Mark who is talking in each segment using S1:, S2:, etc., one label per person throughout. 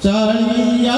S1: चालिया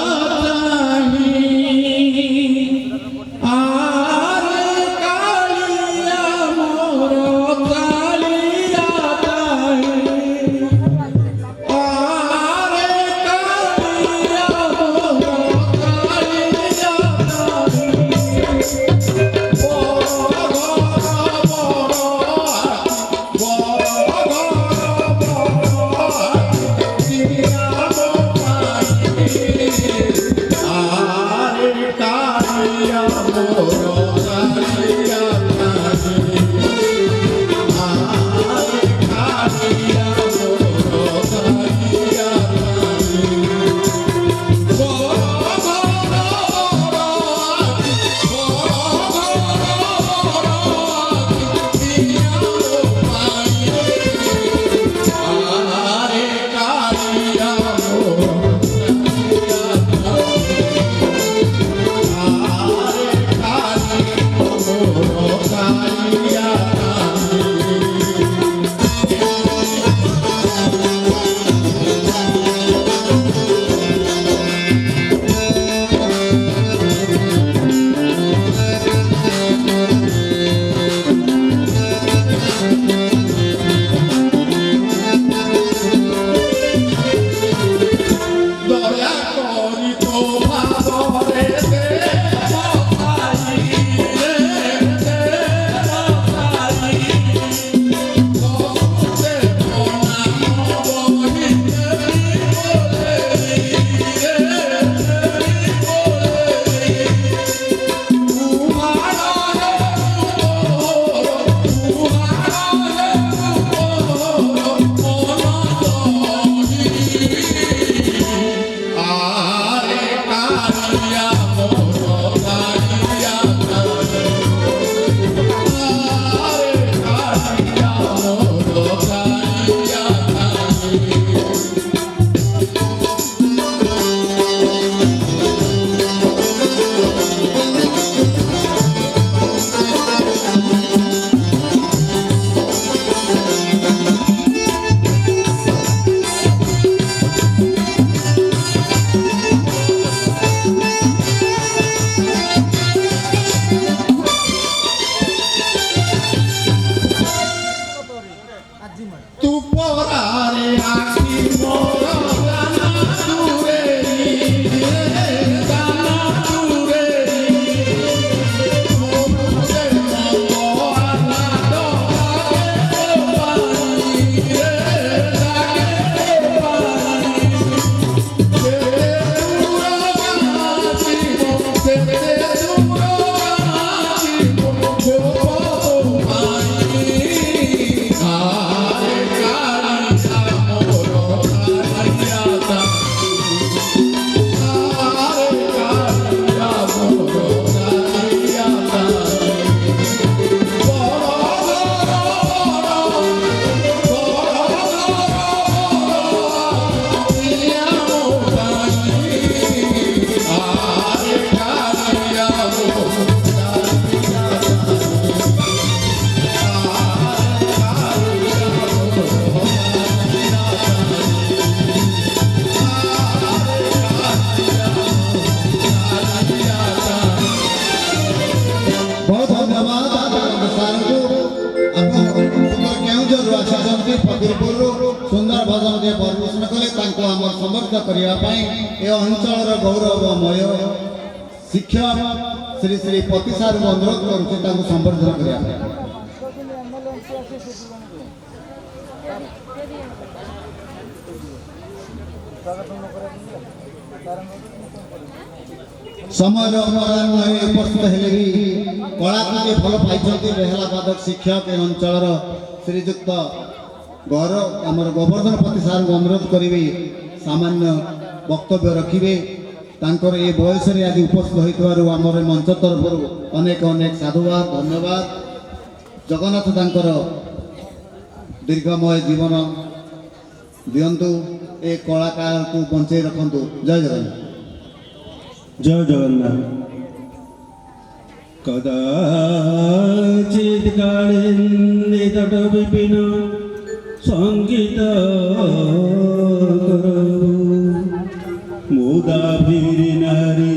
S2: सुंदर भजन के परिवेशन कले समर्थ करने अंचल गौरवमय शिक्षक श्री श्री पति सार अनुरोध करुचे संवर्धन करने समय उपस्थित हेले भी कला के भल पाई बेहला बादक शिक्षक अंचल श्रीजुक्त गौरव आमर गोवर्धन पति सार अनुरोध करी सामान्य वक्तव्य रखिए ये बयस आज उपस्थित होमर मंच तरफ अनेक अनेक साधुवाद धन्यवाद। जगन्नाथ तांकर दीर्घमय जीवन दिंतु ए कलाकार को बंचे रखु। जय जगन्नाथ।
S1: जय जगन्नाथ। कदाचित काले तट विपिन संगीत মুদাভির নারী